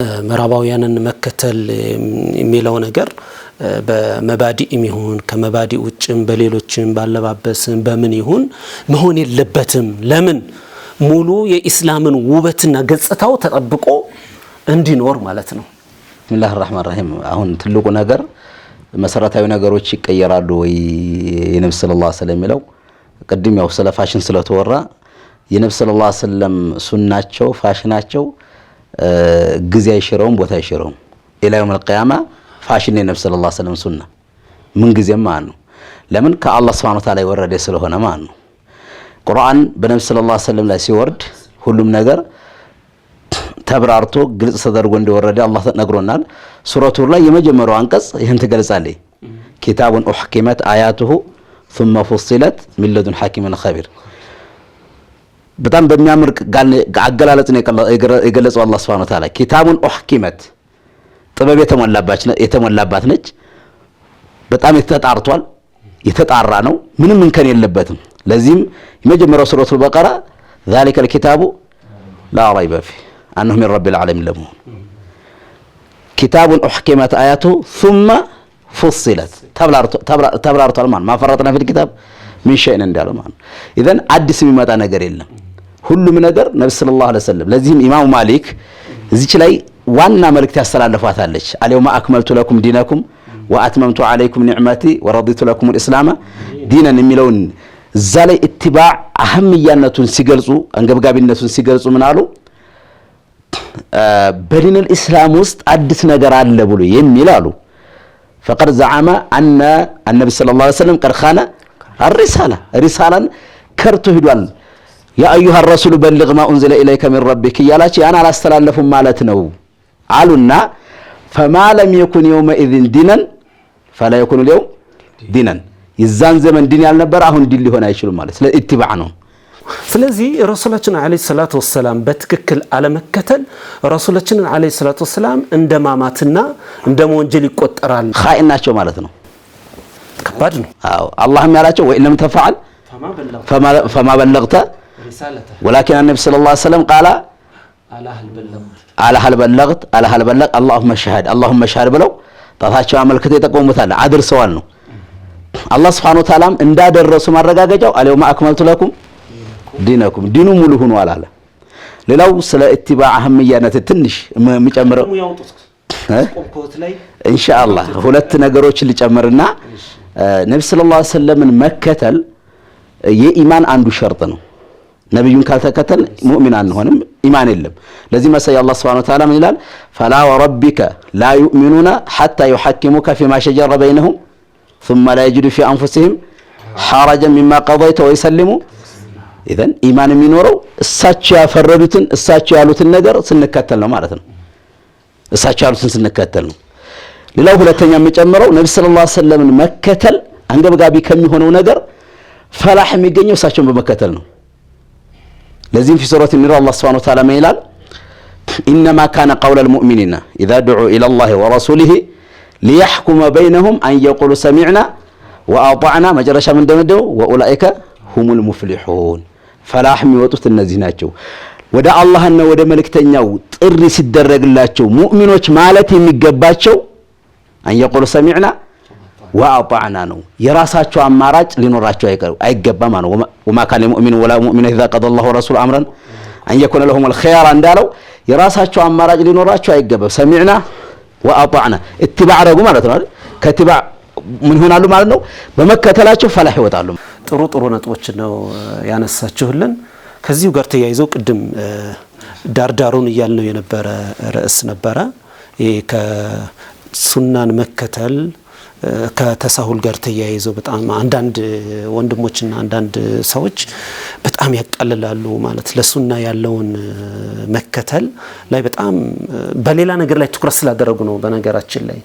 ምዕራባውያንን መከተል የሚለው ነገር በመባዲእ ይሁን ከመባዲእ ውጭም በሌሎችም ባለባበስም በምን ይሁን መሆን የለበትም። ለምን ሙሉ የኢስላምን ውበትና ገጽታው ተጠብቆ እንዲኖር ማለት ነው። ቢስሚላሂ الرحمن الرحيم አሁን ትልቁ ነገር መሰረታዊ ነገሮች ይቀየራሉ ወይ የነብዩ ሰለላሁ ዐለይሂ ወሰለም የሚለው ቅድም ያው ስለ ፋሽን ስለተወራ የነብዩ ሰለላሁ ዐለይሂ ወሰለም ሱናቸው ፋሽናቸው ጊዜ አይሽረውም ቦታ አይሽረውም ኢላ የውም القيامه ፋሽን የነብዩ ሰለላሁ ዐለይሂ ወሰለም ሱና ምን ጊዜም ማለት ነው። ለምን ከአላህ Subhanahu Wa Ta'ala ወረደ ስለሆነ ማለት ነው። ቁርአን በነብዩ ሰለላሁ ዐለይሂ ወሰለም ላይ ሲወርድ ሁሉም ነገር ተብራርቶ ግልጽ ተደርጎ እንደወረደ አላህ ነግሮናል። ሱረቱ ላይ የመጀመሪያው አንቀጽ ይሄን ትገልጻለች። ኪታቡን ኡህኪመት አያቱሁ ثم فصلت من لدن حكيم خبير በጣም በሚያምር አገላለጽ ነው የገለጸው አላህ Subhanahu Wa Ta'ala። ኪታቡን ኡህኪመት ጥበብ የተሞላባት ነች። በጣም የተጣርቷል የተጣራ ነው ምንም እንከን የለበትም። ለዚህም የመጀመሪያው ሱረቱል በቀራ ذلك الكتاب لا ريب فيه أنه من رب العالمين لمون كتاب أحكمت آياته ثم فصلت تبرارت المان ما فرطنا في الكتاب من شيء እንዳለው ማለት إذن አዲስ የሚመጣ ነገር የለም ሁሉም ነገር ነብዩ ሰለላሁ ዐለይሂ ወሰለም። ለዚህም ኢማሙ ማሊክ እዚች ላይ ዋና መልእክት ያስተላልፋታለች። አልየውመ አክመልቱ ለኩም ዲነኩም ወአትመምቱ ዐለይኩም ኒዕመቲ ወረዲቱ ለኩም الاسلام ዲነን የሚለውን እዛ ላይ ኢትባዕ አህምያነቱን ሲገልጹ አንገብጋቢነቱን ሲገልጹ ምን አሉ? በዲን الاسلام ውስጥ አዲስ ነገር አለ ብሎ የሚል አሉ። فقد زعم ان النبي صلى الله عليه وسلم قد خان الرساله رسالان كرتو ሄዷል። يا ايها الرسول بلغ ما انزل اليك من ربك ያላችሁ ያን አላስተላለፉም ማለት ነው አሉና فما لم يكن يومئذ دينا فلا يكون اليوم دينا የዛን ዘመን ዲን ያልነበር አሁን ዲን ሊሆን አይችልም ማለት ስለ ኢትባዕ ነው። ስለዚህ ረሱላችን አለይሂ ሰላቱ ወሰለም በትክክል አለመከተል ረሱላችን አለይሂ ሰላቱ ወሰለም እንደማማትና እንደወንጀል ይቆጠራል። ኻኢን ናቸው ማለት ነው። ከባድ ነው። አዎ አላህም ያላቸው ወኢለም ተፈዓል فما بلغت رسالته ولكن النبي صلى الله عليه وسلم قال على هل بلغت اللهم اشهد ብለው ጣታቸው አመልክተው የተቆሙታል አድርሰዋል ነው። አላህ Subhanahu Wa Ta'ala እንዳደረሱ ማረጋገጫው አልየውመ አክመልቱ ለኩም ዲነኩም ዲኑ ሙሉ ሆኗል አለ። ሌላው ስለ ኢትባዕ አህምያነት ትንሽ የሚጨምረው ኢንሻአላህ ሁለት ነገሮችን ሊጨምርና ነብዩ ሰለላሁ ዐለይሂ ወሰለምን መከተል የኢማን አንዱ ሸርጥ ነው። ነብዩን ካልተከተል ሙእሚን አንሆንም ኢማን የለም። ለዚህ መሰይ አላህ Subhanahu Wa Ta'ala ምን ይላል? فلا وربك لا يؤمنون حتى يحكموك فيما شجر بينهم ثم لا يجدوا في انفسهم حرجا مما قضيت ويسلموا إذن ኢማን የሚኖረው እሳቸው ያፈረዱትን እሳቸው ያሉትን ነገር ስንከተል ነው ማለት ነው። እሳቸው ያሉትን ስንከተል ነው። ሌላው ሁለተኛ የሚጨምረው ነብዩ ሰለላሁ ዐለይሂ ወሰለምን መከተል አንገብጋቢ ከሚሆነው ነገር ፈላህ የሚገኘው እሳቸውን በመከተል ነው። ለዚህም في سورة النور الله سبحانه وتعالى ما ይላል? إنما كان قول المؤمنين إذا دعوا إلى الله ورسوله ليحكم بينهم أن يقولوا سمعنا وأطعنا መጨረሻ ምን እንደመደው وأولئك هم المفلحون ፈላህ የሚወጡት እነዚህ ናቸው። ወደ አላህና ወደ መልእክተኛው ጥሪ ሲደረግላቸው ሙእሚኖች ማለት የሚገባቸው أن يقولوا سمعنا وأطعنا ነው። የራሳቸው አማራጭ ሊኖራቸው አይገባም ነው። وما كان للمؤمن ولا مؤمنة إذا قضى الله ورسوله أمرا أن يكون لهم الخيار እንዳለው የራሳቸው አማራጭ ሊኖራቸው አይገባም። سمعنا وأطعنا اتباع ረጉ ማለት ነው አይደል? ከትባዕ ምን ሆናሉ ማለት ነው በመከተላቸው ፈላህ ይወጣሉ። ጥሩ ነጥቦች ነው ያነሳችሁልን። ከዚሁ ጋር ተያይዞ ቅድም ዳርዳሩን እያልነው የነበረ ርዕስ ነበረ። ይሄ ከሱናን መከተል ከተሳሁል ጋር ተያይዞ በጣም አንዳንድ ወንድሞችና አንዳንድ ሰዎች በጣም ያቀልላሉ ማለት ለሱና ያለውን መከተል ላይ በጣም በሌላ ነገር ላይ ትኩረት ስላደረጉ ነው። በነገራችን ላይ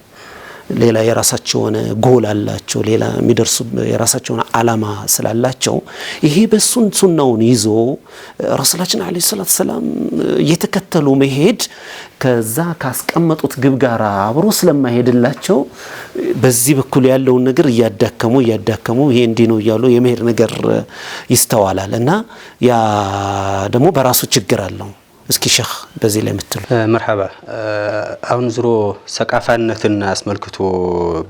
ሌላ የራሳቸው ሆነ ጎል አላቸው። ሌላ የሚደርሱ የራሳቸው አላማ ስላላቸው ይሄ በሱናውን ይዞ ረሱላችን አለይሂ ሰላቱ ሰላም እየተከተሉ መሄድ ከዛ ካስቀመጡት ግብ ጋር አብሮ ስለማይሄድላቸው በዚህ በኩል ያለውን ነገር እያዳከሙ ይሄ እንዲህ ነው እያሉ የመሄድ ነገር ይስተዋላል እና ያ ደግሞ በራሱ ችግር አለው። እስኪ ሸህ በዚህ ላይ ምትሉ መርሐባ አሁን ዝሮ ሰቃፋነትን አስመልክቶ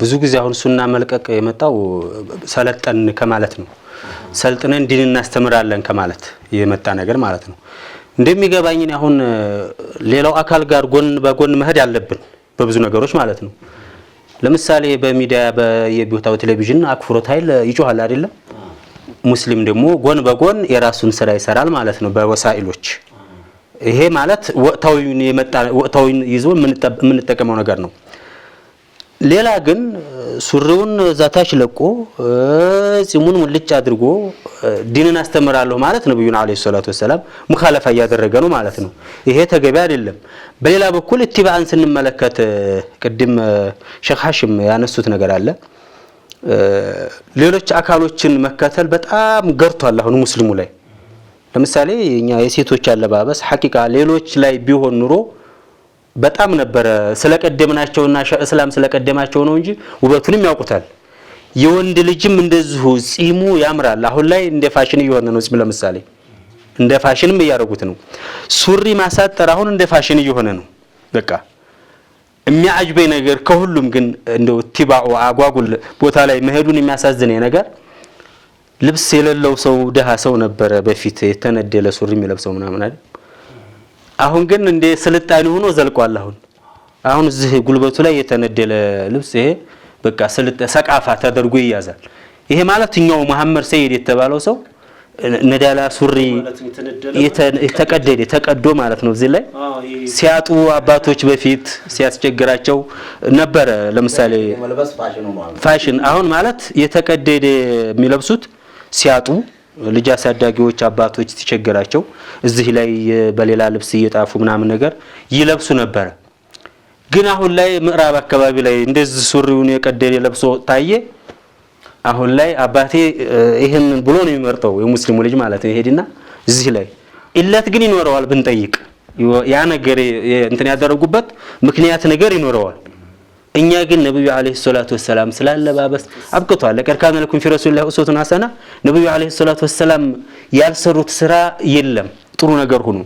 ብዙ ጊዜ አሁን ሱና መልቀቅ የመጣው ሰለጠን ከማለት ነው ሰልጥነን ዲን እናስተምራለን ከማለት የመጣ ነገር ማለት ነው እንደሚገባኝ አሁን ሌላው አካል ጋር ጎን በጎን መሄድ ያለብን በብዙ ነገሮች ማለት ነው ለምሳሌ በሚዲያ በየቦታው ቴሌቪዥን አክፍሮት ኃይል ይጮሃል አይደለም ሙስሊም ደግሞ ጎን በጎን የራሱን ስራ ይሰራል ማለት ነው በወሳኢሎች ይሄ ማለት ወቅታዊን የመጣ ወቅታዊን ይዞ ምን ተጠቀመው ነገር ነው ሌላ ግን ሱሪውን ዛታች ለቆ ጺሙን ሙልጭ አድርጎ ዲንን አስተምራለሁ ማለት ነብዩን አለይሂ ሰላቱ ወሰለም ሙኻለፋ ያደረገ ነው ማለት ነው ይሄ ተገቢ አይደለም በሌላ በኩል ኢትባአን ስንመለከት ቅድም ሼክ ሐሽም ያነሱት ነገር አለ ሌሎች አካሎችን መከተል በጣም ገርቷል አሁን ሙስሊሙ ላይ ለምሳሌ እኛ የሴቶች አለባበስ ሐቂቃ ሌሎች ላይ ቢሆን ኑሮ በጣም ነበር ስለቀደምናቸውና እስላም ስለቀደማቸው ነው እንጂ ውበቱንም ያውቁታል የወንድ ልጅም እንደዚሁ ጺሙ ያምራል አሁን ላይ እንደ ፋሽን እየሆነ ነው ጺም ለምሳሌ እንደ ፋሽንም እያደረጉት ነው ሱሪ ማሳጠር አሁን እንደ ፋሽን እየሆነ ነው በቃ የሚያጅበኝ ነገር ከሁሉም ግን እንደው ኢትባኡ አጓጉል ቦታ ላይ መሄዱን የሚያሳዝነኝ ነገር ልብስ የሌለው ሰው ደሃ ሰው ነበር በፊት የተነደለ ሱሪ የሚለብሰው ምናምን አይደል አሁን ግን እንደ ስልጣኔ ሆኖ ዘልቋል አሁን እዚህ ጉልበቱ ላይ የተነደለ ልብስ ይሄ በቃ ሰቃፋ ተደርጎ ይያዛል ይሄ ማለት እኛው መሐመድ ሰይድ የተባለው ሰው ነዳላ ሱሪ ተቀዶ ማለት ነው እዚህ ላይ ሲያጡ አባቶች በፊት ሲያስቸግራቸው ነበር ለምሳሌ ፋሽን አሁን ማለት የተቀደደ የሚለብሱት ሲያጡ ልጅ አሳዳጊዎች አባቶች ሲቸግራቸው እዚህ ላይ በሌላ ልብስ እየጣፉ ምናምን ነገር ይለብሱ ነበር ግን አሁን ላይ ምዕራብ አካባቢ ላይ እንደዚህ ሱሪውን የቀደደ ለብሶ ታየ አሁን ላይ አባቴ ይሄን ብሎ ነው የሚመርጠው የሙስሊሙ ልጅ ማለት ነው ይሄድና እዚህ ላይ ኢላት ግን ይኖረዋል ብንጠይቅ ያ ነገር እንትን ያደረጉበት ምክንያት ነገር ይኖረዋል እኛ ግን ነብዩ አለይሂ ሰላቱ ወሰለም ስላለባበስ አብቅቷል ለከርካነ ለኩም ፊ ረሱላህ ኡስወቱን ሐሰና ነብዩ አለይሂ ሰላቱ ወሰለም ያልሰሩት ስራ የለም ጥሩ ነገር ሆኖ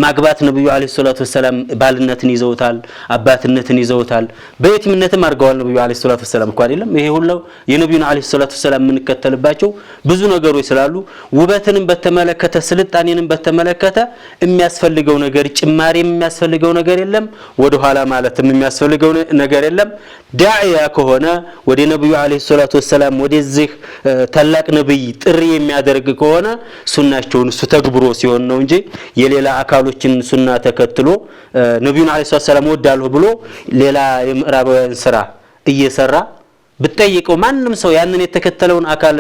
ማግባት ነብዩ አለይሂ ሰላቱ ወሰለም ባልነትን ይዘውታል አባትነትን ይዘውታል በየትምነትም አርገዋል ነብዩ አለይሂ ሰላቱ ወሰለም እኮ አይደለም ይሄ ሁሉ የነብዩን አለይሂ ሰላቱ ወሰለም ምን ከተልባቸው ብዙ ነገሮች ስላሉ ውበትንም በተመለከተ ስልጣኔንም በተመለከተ የሚያስፈልገው ነገር ጭማሪ የሚያስፈልገው ነገር የለም ወደ ኋላ ማለትም የሚያስፈልገው ነገር የለም ዳዒያ ከሆነ ወደ ነብዩ አለይሂ ሰላቱ ወሰለም ወደዚህ ታላቅ ነብይ ጥሪ የሚያደርግ ከሆነ ሱናቸውን እሱ ተግብሮ ሲሆን ነው እንጂ የሌላ አካሎችን ሱና ተከትሎ ነብዩን አለይሂ ሰላም ወዳለሁ ብሎ ሌላ የምዕራባውያን ስራ እየሰራ ብትጠይቀው ማንንም ሰው ያንን የተከተለውን አካል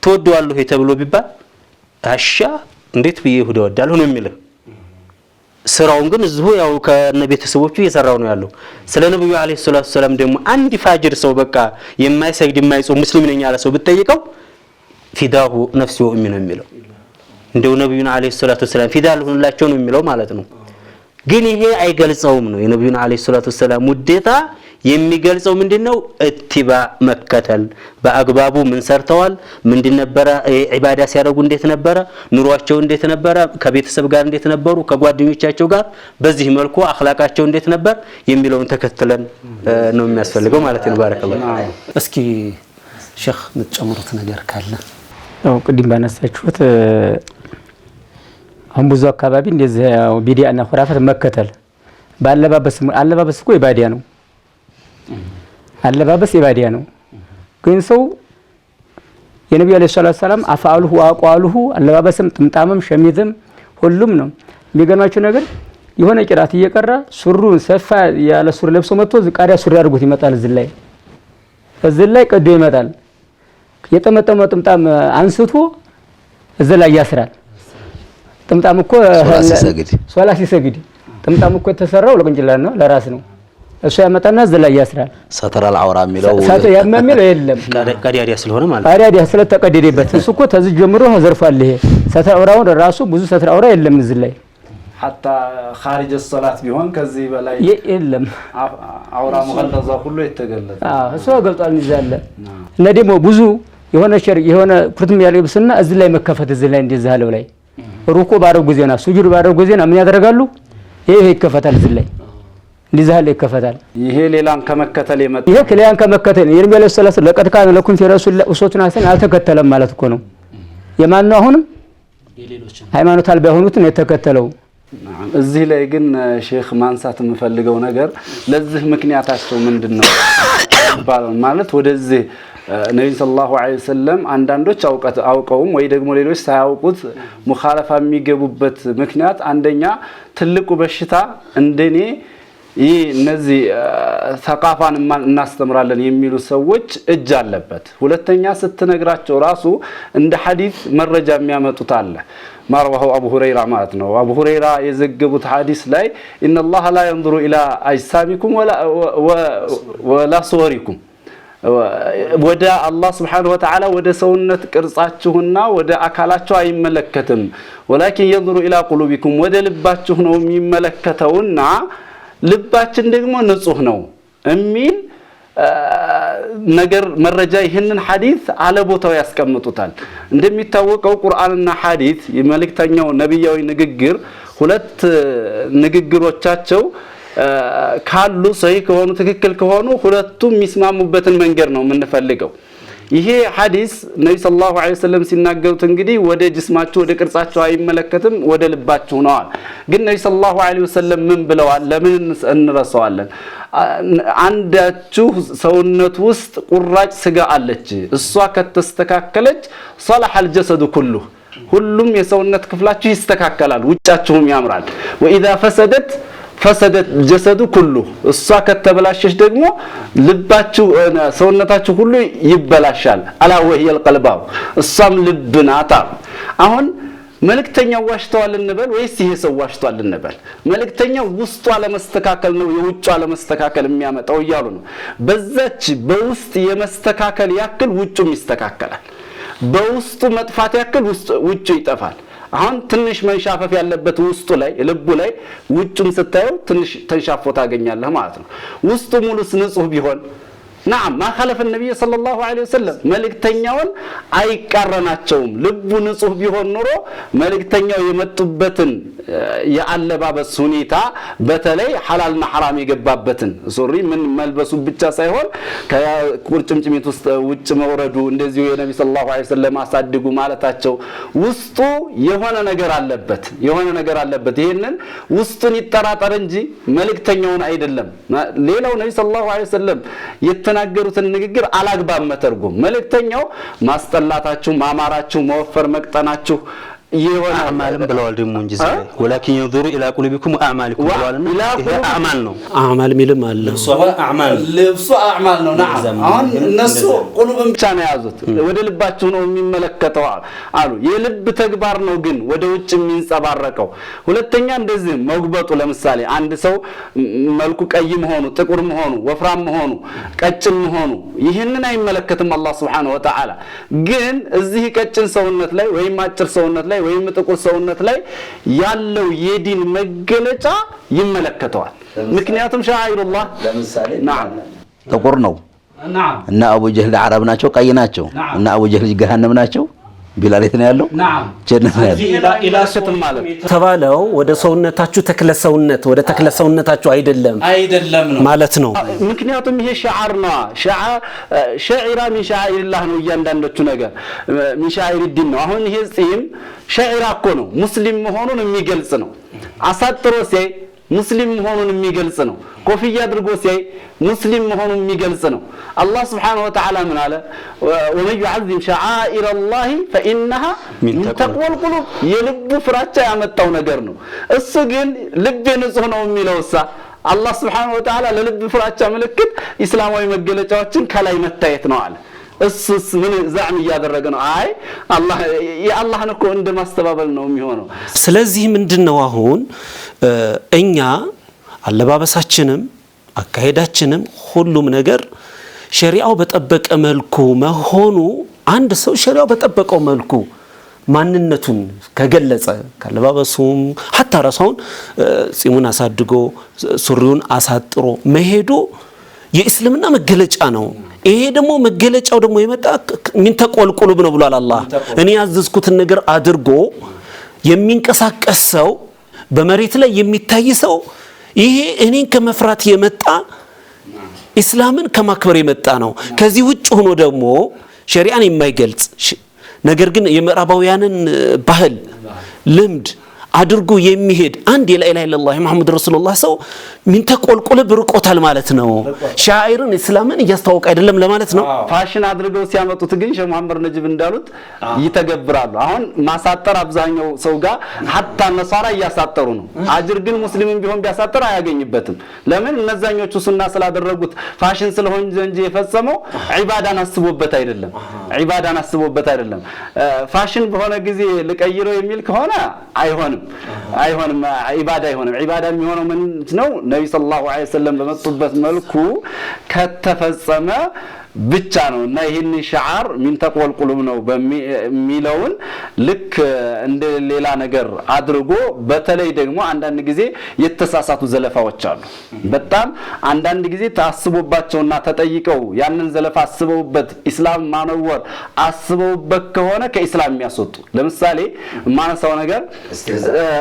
ተወደዋለሁ ተብሎ ቢባል አሻ እንዴት ብዬ ይሁዳ ወዳለሁ ነው የሚለው ስራውን ግን እዚሁ ያው ከነቤተሰቦቹ እየሰራው ነው ያለው ስለ ነብዩ አለይሂ ሰላም ደግሞ አንድ ፋጅር ሰው በቃ የማይሰግድ የማይጾም ሙስሊም ነኝ ያለ ሰው ብትጠይቀው ፊዳሁ ነፍሱ ወኡሚ ነው የሚለው እንደው ነብዩን አለይሂ ሰላም ፊዳል ሆነላቸው ነው የሚለው ማለት ነው ግን ይሄ አይገልጸውም ነው የነብዩን አለይሂ ሰላም ውዴታ የሚገልጸው ምንድነው ኢትባ መከተል በአግባቡ ምን ሰርተዋል ምንድን ነበር ኢባዳ ሲያደርጉ እንዴት ነበር ኑሯቸው እንዴት ነበር ከቤተሰብ ጋር እንዴት ነበሩ ከጓደኞቻቸው ጋር በዚህ መልኩ አኽላቃቸው እንዴት ነበር የሚለውን ተከትለን ነው የሚያስፈልገው ማለት ነው ባረከላሁ እስኪ ሼክ ምትጨምሩት ነገር ካለ ነው ቅድም ባነሳችሁት አሁን ብዙ አካባቢ እንደዚህ ቢዲአና ኹራፋት መከተል አለባበስ እኮ ኢባዲያ ነው አለባበስ ኢባዲያ ነው ግን ሰው የነብዩ አለይሂ ሰላም አፋሉሁ ወአቋሉሁ አለባበስም ጥምጣምም ሸሚዝም ሁሉም ነው የሚገርማችሁ ነገር የሆነ ቂራት እየቀራ ሱሩን ሰፋ ያለ ሱሪ ለብሶ መጥቶ ዝቃሪያ ሱሪ አድርጎት ይመጣል እዚህ ላይ ቀዶ ይመጣል የጠመጠመው ጥምጣም አንስቶ እዚህ ላይ ያስራል ጥምጣም እኮ ሶላት ሲሰግድ ጥምጣም እኮ ተሰራው ለቅንጭላት ነው ለራስ ነው እሱ ያመጣና እዚህ ላይ ያስራል ሰተራል አውራ የሚለው ያመሚለው የለም ቀዲያዲያ ስለሆነ ማለት ቀዲያዲያ ስለተቀደደበት እሱ እኮ ተዚህ ጀምሮ ዘርፋል ይሄ ሰተራ አውራውን ራሱ ብዙ ሰተራ አውራ የለም እዚህ ላይ حتى خارج الصلاه ቢሆን ከዚህ በላይ የለም አውራ ሙገለዛ ሁሉ የተገለጠ እሱ ገልጧል ይዛለ እና ደግሞ ብዙ የሆነ ኩርትም ያለብስና እዚህ ላይ መከፈት እዚህ ላይ እንደዚህ አለው ላይ ሩኩ ባደረጉ ጊዜና ሱጁድ ባደረጉ ጊዜና ምን ያደርጋሉ? ይሄ ይከፈታል ዝላይ እንደዚህ ያለ ይከፈታል። ይሄ ሌላን ከመከተል የመጣ ይሄ ሌላን ከመከተል የነብዩ ሰለላሁ ዐለይሂ ወሰለም ለቀድ ካነ ለኩም ፊ ረሱሊላሂ ኡስወቱን ሐሰነህ አልተከተለም ማለት እኮ ነው። የማን ነው? አሁንም ሃይማኖት አልባ የሆኑትን የተከተለው። እዚህ ላይ ግን ሼክ ማንሳት የምፈልገው ነገር ለዚህ ምክንያታቸው ምንድነው ማለት ወደዚህ ነብዩ ሰለላሁ ዐለይሂ ወሰለም አንዳንዶች አውቀውም ወይ ደግሞ ሌሎች ሳያውቁት ሙኻለፋ የሚገቡበት ምክንያት አንደኛ ትልቁ በሽታ እንደኔ ይህ እነዚህ ተቃፋን እናስተምራለን የሚሉ ሰዎች እጅ አለበት። ሁለተኛ ስትነግራቸው ራሱ እንደ ሐዲስ መረጃ የሚያመጡት አለ ማርዋሁ አቡ ሁረይራ ማለት ነው። አቡ ሁረይራ የዘገቡት ሐዲስ ላይ ኢነላህ ላ ينظر الى اجسامكم ولا صوركم ወደ አላህ Subhanahu Wa Ta'ala ወደ ሰውነት ቅርጻችሁና ወደ አካላችሁ አይመለከትም ولكن ينظر الى قلوبكم ወደ ልባችሁ ነው የሚመለከተውና ልባችን ደግሞ ንጹህ ነው የሚል ነገር መረጃ ይሄንን ሐዲስ አለ ቦታው ያስቀምጡታል። እንደሚታወቀው ቁርአንና ሐዲስ የመልእክተኛው ነብያዊ ንግግር ሁለት ንግግሮቻቸው ካሉ ሰሂህ ከሆኑ ትክክል ከሆኑ ሁለቱም የሚስማሙበትን መንገድ ነው የምንፈልገው። ይሄ ሐዲስ ነብዩ ሰለላሁ ዐለይሂ ወሰለም ሲናገሩት እንግዲህ ወደ ጅስማችሁ ወደ ቅርጻችሁ አይመለከትም ወደ ልባችሁ ነው። ግን ነብዩ ሰለላሁ ዐለይሂ ወሰለም ምን ብለዋል? ለምን እንረሳዋለን? አንዳችሁ ሰውነት ውስጥ ቁራጭ ስጋ አለች እሷ ከተስተካከለች صلح الجسد كله ሁሉም የሰውነት ክፍላችሁ ይስተካከላል ውጫችሁም ያምራል። واذا فسدت الجسد كله እሷ ከተበላሸች ደግሞ ልባችሁ ሰውነታችሁ ሁሉ ይበላሻል። አላ وهي القلب እሷም ልብ ናት። አሁን መልእክተኛው ዋሽተዋል እንበል ወይስ ይሄ ሰው ዋሽቷል እንበል? መልእክተኛው ውስጡ አለመስተካከል ነው የውጭ አለመስተካከል የሚያመጣው ይያሉ ነው። በዛች በውስጥ የመስተካከል ያክል ውጭም ይስተካከላል። በውስጡ መጥፋት ያክል ውጭ ይጠፋል። አሁን ትንሽ መንሻፈፍ ያለበት ውስጡ ላይ ልቡ ላይ ውጭም ስታየው ትንሽ ተንሻፎ ታገኛለህ ማለት ነው። ውስጡ ሙሉስ ንጹህ ቢሆን نعم ما خالف النبي صلى الله عليه وسلم መልእክተኛውን አይቃረናቸውም። ልቡ ንጹህ ቢሆን ኖሮ መልእክተኛው የመጡበትን የአለባበስ ሁኔታ በተለይ ሐላልና ሐራም የገባበትን ሱሪ ምን መልበሱ ብቻ ሳይሆን ከቁርጭምጭሚት ውስጥ ውጭ መውረዱ እንደዚሁ የነብዩ ሰለላሁ ዐለይሂ ወሰለም አሳድጉ ማለታቸው ውስጡ የሆነ ነገር አለበት ይሄንን ውስጡን ይጠራጠር እንጂ መልእክተኛውን አይደለም። ሌላው ነብዩ ሰለላሁ ዐለይሂ ወሰለም የተናገሩትን ንግግር አላግባብ መተርጎም መልእክተኛው ማስጠላታችሁ ማማራችሁ መወፈር መቅጠናችሁ የሆነ አማልም ብለዋል ደግሞ እንጂ ዘይ ولكن ينظر الى قلوبكم واعمالكم ብለዋልና ይሄ አማል ነው። አማል ሚልም አለ ልብሱ አዕማል ነው። نعم አሁን እነሱ ቁልብን ብቻ ነው ያዙት ወደ ልባችሁ ነው የሚመለከተው አሉ። የልብ ተግባር ነው ግን ወደ ውጭ የሚንጸባረቀው። ሁለተኛ እንደዚህ መግበጡ ለምሳሌ አንድ ሰው መልኩ ቀይ መሆኑ ጥቁር መሆኑ ወፍራም መሆኑ ቀጭን መሆኑ ይሄንን አይመለከትም አላህ Subhanahu Wa Ta'ala። ግን እዚህ ቀጭን ሰውነት ላይ ወይም አጭር ሰውነት ላይ ወይም ጥቁር ሰውነት ላይ ያለው የዲን መገለጫ ይመለከተዋል። ምክንያቱም ሻዒሩላህ ለምሳሌ نعم ጥቁር ነው እና አቡ ጀህል አረብ ናቸው ቀይ ናቸው እና አቡ ጀህል ጀሃነም ናቸው። ቢላል የት ነው ያለው? ጀነት ነው ያለው። ኢላሸትም ማለት ተባለው ወደ ሰውነታችሁ ተክለሰውነት ወደ ተክለሰውነታችሁ አይደለም ነው ማለት ነው። ምክንያቱም ይሄ ሻዓር ነው። ሻዒራ ሚን ሻዓኢላህ ነው። እያንዳንዶቹ ነገር ሚን ሻዓኢር ዲን ነው። አሁን ይሄ ጺም ሻዒራ እኮ ነው። ሙስሊም መሆኑን የሚገልጽ ነው። አሳጥሮ ሲያይ ሙስሊም መሆኑን የሚገልጽ ነው። ኮፍያ አድርጎ ሲያይ ሙስሊም መሆኑን የሚገልጽ ነው። አላህ Subhanahu Wa Ta'ala ምን አለ? ወመን يعظم شعائر الله فإنها من تقوى القلوب የልብ ፍራቻ ያመጣው ነገር ነው። እሱ ግን ልብ ንጹህ ነው የሚለውሳ አላህ Subhanahu Wa Ta'ala ለልብ ፍራቻ ምልክት እስላማዊ መገለጫዎችን ከላይ መታየት ነው አለ። እሱስ ምን ዛዕም ያደረገ ነው? አይ አላህ የአላህን እኮ እንደማስተባበል ነው የሚሆነው። ስለዚህ ምንድነው አሁን እኛ አለባበሳችንም አካሄዳችንም ሁሉም ነገር ሸሪዓው በጠበቀ መልኩ መሆኑ አንድ ሰው ሸሪዓው በጠበቀው መልኩ ማንነቱን ከገለጸ ካለባበሱም hatta ራሱን ጺሙን አሳድጎ ሱሪውን አሳጥሮ መሄዱ የእስልምና መገለጫ ነው። ይሄ ደግሞ መገለጫው ደግሞ የመጣ ምን ተቆልቁሉ ነው ብሏል አላህ። እኔ ያዘዝኩትን ነገር አድርጎ የሚንቀሳቀስ ሰው በመሬት ላይ የሚታይ ሰው ይሄ እኔን ከመፍራት የመጣ ኢስላምን ከማክበር የመጣ ነው። ከዚህ ውጭ ሆኖ ደግሞ ሸሪዓን የማይገልጽ ነገር ግን የምዕራባውያንን ባህል ልምድ አድርጎ የሚሄድ አንድ የላኢላሃ ኢላላህ ሙሐመድ ረሱላህ ሰው ምን ተቆልቆለ ብርቆታል ማለት ነው። ሻዒርን እስላምን እያስተዋወቀ አይደለም ለማለት ነው። ፋሽን አድርገው ሲያመጡት ግን ሼህ መሐመድ ነጅብ እንዳሉት ይተገብራሉ። አሁን ማሳጠር አብዛኛው ሰው ጋር ሐታ ነሳራ እያሳጠሩ ነው። አጅር ግን ሙስሊምም ቢሆን ቢያሳጠር አያገኝበትም። ለምን? እነዛኞቹ ሱና ስላደረጉት ፋሽን ስለሆነ እንጂ የፈጸመው ዒባዳን አስቦበት አይደለም። ዒባዳን አስቦበት አይደለም። ፋሽን በሆነ ጊዜ ልቀይረው የሚል ከሆነ አይሆንም ዒባዳ አይሆንም። ዒባዳ የሚሆነው ምን ነው? ነብዩ ሰለላሁ ዐለይሂ ወሰለም በመጡበት መልኩ ከተፈጸመ ብቻ ነው። እና ይሄን ሻዓር ሚን ተቅወል ቁሉብ ነው በሚለውን ልክ እንደ ሌላ ነገር አድርጎ በተለይ ደግሞ አንዳንድ ጊዜ የተሳሳቱ ዘለፋዎች አሉ። በጣም አንዳንድ ጊዜ ታስቦባቸውና ተጠይቀው ያንን ዘለፋ አስበውበት ኢስላም ማነወር አስበውበት ከሆነ ከኢስላም የሚያስወጡ ለምሳሌ ማነሳው ነገር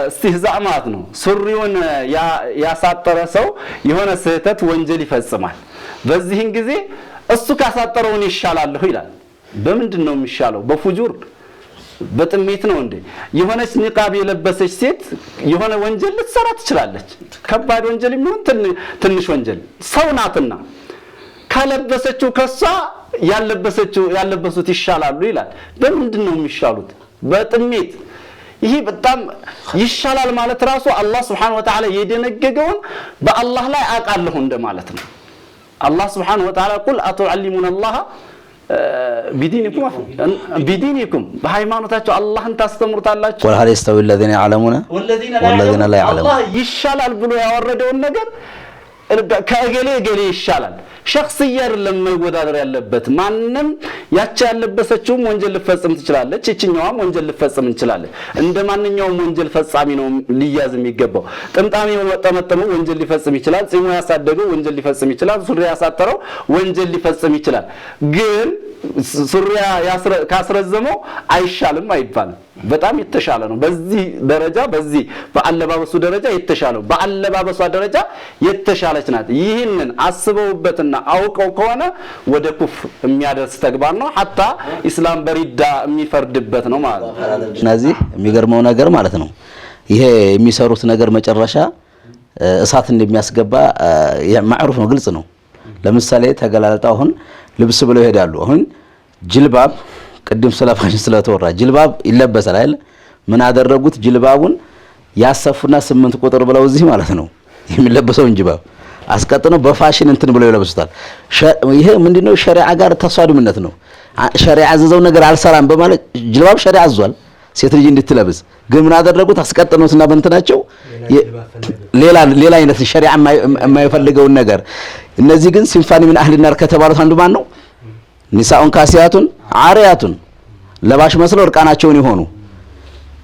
استهزاء ማለት ነው። ሱሪውን ያሳጠረ ሰው የሆነ ስህተት ወንጀል ይፈጽማል። በዚህን ጊዜ እሱ ካሳጠረውን ይሻላል ይላል። በምንድን ነው የሚሻለው? በፉጁር በጥሜት ነው እንዴ? የሆነች ንቃብ የለበሰች ሴት የሆነ ወንጀል ልትሰራ ትችላለች። ከባድ ወንጀል የሚሆን ትንሽ ወንጀል ሰው ናትና ካለበሰችው ከሷ ያለበሱት ይሻላሉ ይላል። በምንድን ነው የሚሻሉት? በጥሜት። ይሄ በጣም ይሻላል ማለት ራሱ አላህ Subhanahu Wa Ta'ala የደነገገውን በአላህ ላይ አቃለሁ እንደማለት ነው። الله سبحانه وتعالى قل أتعلمون الله بدينكم بهايمانوتاچو اللهن ታስተምሩታላችሁ وهل يستوي الذين يعلمون والذين لا يعلمون الله ይሻላል ብሎ ያወረደውን ነገር ከገሌ ይሻላል። ሸخصيا አይደለም መወዳደር ያለበት። ማንንም ያቺ ያለበሰችውም ወንጀል ልፈጽም ትችላለች፣ እቺኛዋም ወንጀል ልፈጽም እንችላለን። እንደማንኛውም ወንጀል ፈጻሚ ነው ሊያዝ የሚገባው። ጥምጣሚ ወጠመጠመው ወንጀል ሊፈጽም ይችላል፣ ጺሙ ያሳደገው ወንጀል ሊፈጽም ይችላል፣ ሱሪ ያሳጠረው ወንጀል ሊፈጽም ይችላል። ግን ሱሪያ ካስረዘመው አይሻልም አይባልም። በጣም የተሻለ ነው። በዚህ ደረጃ በዚህ በአለባበሱ ደረጃ የተሻለው በአለባበሷ ደረጃ የተሻለች ናት። ይህንን አስበውበትና አውቀው ከሆነ ወደ ኩፍር የሚያደርስ ተግባር ነው። ሐታ ኢስላም በሪዳ የሚፈርድበት ነው ማለት ነው። ስለዚህ የሚገርመው ነገር ማለት ነው ይሄ የሚሰሩት ነገር መጨረሻ እሳት እንደሚያስገባ ማዕሩፍ ነው፣ ግልጽ ነው። ለምሳሌ ተገላልጣው አሁን ልብስ ብለው ይሄዳሉ። አሁን ጅልባብ ቅድም ስለፋሽን ስለተወራ ጅልባብ ይለበሳል አይደል? ምን አደረጉት? ጅልባቡን ያሰፉና 8 ቁጥር ብለው እዚህ ማለት ነው የሚለበሰውን ጅልባብ አስቀጥነው በፋሽን እንትን ብለው ይለብሱታል። ይሄ ምንድነው? ሸሪዓ ጋር ተሷዱምነት ነው። ሸሪዓ ያዘዘው ነገር አልሰራም በማለት ጅልባብ ሸሪዓ አዟል ሴት ልጅ እንድትለብስ። ግን ምን አደረጉት? አስቀጥነውና በእንትናቸው ሌላ አይነት ሸሪዓ የማይፈልገውን ነገር። እነዚህ ግን ሲንፋኒ ምን አህል ናር ከተባሉት አንዱ ማን ነው? ኒሳኡን ካሲያቱን አሪያቱን ለባሽ መስለው እርቃናቸውን ይሆኑ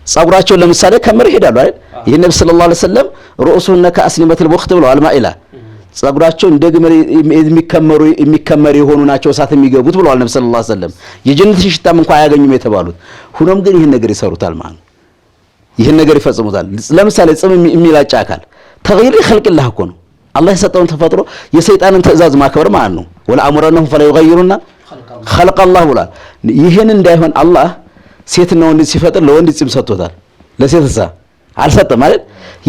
ጸጉራቸውን ለምሳሌ ከምር ይሄዳሉ አይደል? ይሄ ነብዩ ሰለላሁ ዐለይሂ ወሰለም ሩኡሱን ከአስሊመቱል ቡኽት ብለዋል። ማኢላ ጸጉራቸው እንደግመር የሚከመሩ የሆኑ ናቸው እሳት የሚገቡት ብለዋል ነብዩ ሰለላሁ ዐለይሂ ወሰለም። የጀነት ሽታም እንኳን አያገኙም የተባሉት። ሆኖም ግን ይሄን ነገር ይሰሩታል ማለት ይሄን ነገር ይፈጽሙታል። ለምሳሌ ጽም የሚላጭ አካል ተግይር ኸልቅላህ እኮ ነው። አላህ የሰጠውን ተፈጥሮ የሰይጣንን ትእዛዝ ማክበር ማለት ነው። ወላ አምረነሁ ፈለይገይሩና خلق الله ብሏል። ይሄን እንዳይሆን አላህ ሴትና ወንድ ሲፈጥር ለወንድ ጽም ሰጥቶታል፣ ለሴትሳ አልሰጠም አይደል?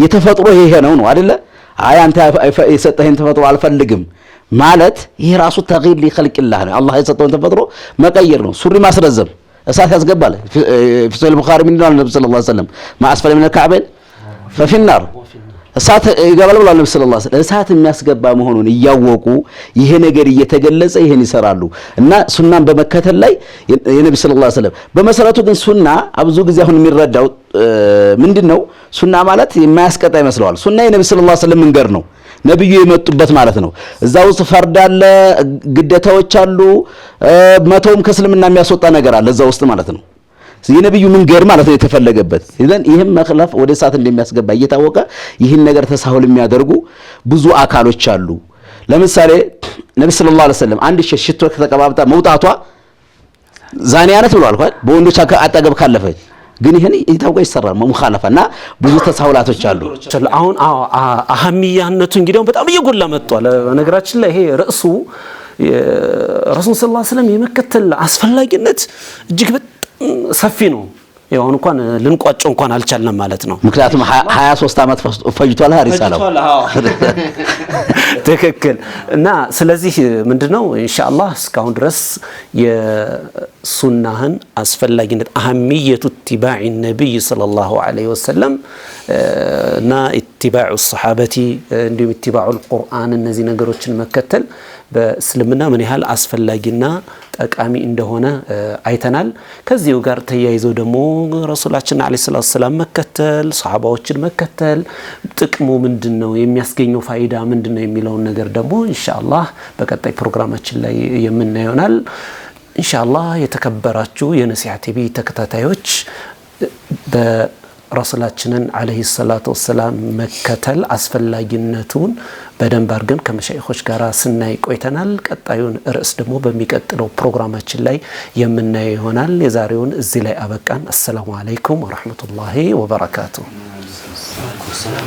የተፈጥሮ ይሄ ነው አይደለ? አይ አንተ የሰጠህን ተፈጥሮ አልፈልግም ማለት ይሄ ራሱ ተግይር ሊخلቅላህ ነው። አላህ የሰጠውን ተፈጥሮ መቀየር ነው። ሱሪ ማስረዘም እሳት ያስገባል። في صحيح البخاري من النبي صلى الله عليه وسلم ما اسفل من الكعبين ففي النار እሳት ይገባል ብሏል ነብዩ ሰለላሁ ዐለይሂ ወሰለም። እሳት የሚያስገባ መሆኑን እያወቁ ይሄ ነገር እየተገለጸ ይሄን ይሰራሉ። እና ሱናን በመከተል ላይ የነብዩ ሰለላሁ ዐለይሂ ወሰለም በመሰረቱ ግን ሱና አብዙ ጊዜ አሁን የሚረዳው ምንድነው? ሱና ማለት የማያስቀጣ ይመስለዋል። ሱና የነብዩ ሰለላሁ ዐለይሂ ወሰለም መንገድ ነው፣ ነብዩ የመጡበት ማለት ነው። እዛ ውስጥ ፈርድ አለ፣ ግዴታዎች አሉ፣ መተውም ከእስልምና የሚያስወጣ ነገር አለ እዛ ውስጥ ማለት ነው። የነብዩ መንገድ ማለት ነው የተፈለገበት። ይሄን ይሄም መخلፍ ወደ እሳት እንደሚያስገባ እየታወቀ ይሄን ነገር ተሳሁል የሚያደርጉ ብዙ አካሎች አሉ። ለምሳሌ ነብዩ ሰለላሁ ዐለይሂ ወሰለም አንድ ሽቶ ከተቀባብታ መውጣቷ ዛኒያ ናት ብለዋል። በወንዶች አጠገብ ካለፈች ግን ይሄን ይታወቀ ይሰራል ሙኻለፋና ብዙ ተሳውላቶች አሉ። አሁን አህሚያነቱ እንግዲህ በጣም እየጎላ መጥቷል። በነገራችን ላይ ይሄ ርዕሱ ረሱል ሰለላሁ ዐለይሂ ወሰለም የመከተል አስፈላጊነት እጅግ በጣም ሰፊ ነው። ያው እንኳን ልንቋጨው እንኳን አልቻልንም ማለት ነው። ምክንያቱም 23 ዓመት ፈጅቷል ሪሳላው ትክክል። እና ስለዚህ ምንድነው ኢንሻአላህ እስካሁን ድረስ የሱናህን አስፈላጊነት አህሚየቱ ኢትባዕ ነብይ ሰለላሁ ዐለይሂ ወሰለም እና ኢትባዕ الصحابቲ እንዲሁም ኢትባዕ القرآን እነዚህ ነገሮችን መከተል በእስልምና ምን ያህል አስፈላጊና ጠቃሚ እንደሆነ አይተናል። ከዚሁ ጋር ተያይዞ ደግሞ ረሱላችን አለይሂ ሰላቱ ሰላም መከተል ሰሃባዎችን መከተል ጥቅሙ ምንድነው የሚያስገኘው ፋይዳ ምንድነው የሚለውን ነገር ደግሞ ኢንሻአላህ በቀጣይ ፕሮግራማችን ላይ የምናየውናል። ኢንሻአላህ የተከበራችሁ የነሲሃ ቲቪ ተከታታዮች በረሱላችንን አለይሂ ሰላቱ ሰላም መከተል አስፈላጊነቱን በደንብ አድርገን ከመሻይኾች ጋር ስናይ ቆይተናል። ቀጣዩን ርዕስ ደግሞ በሚቀጥለው ፕሮግራማችን ላይ የምናየው ይሆናል። የዛሬውን እዚህ ላይ አበቃን። አሰላሙ አለይኩም ወራህመቱላሂ ወበረካቱሁ።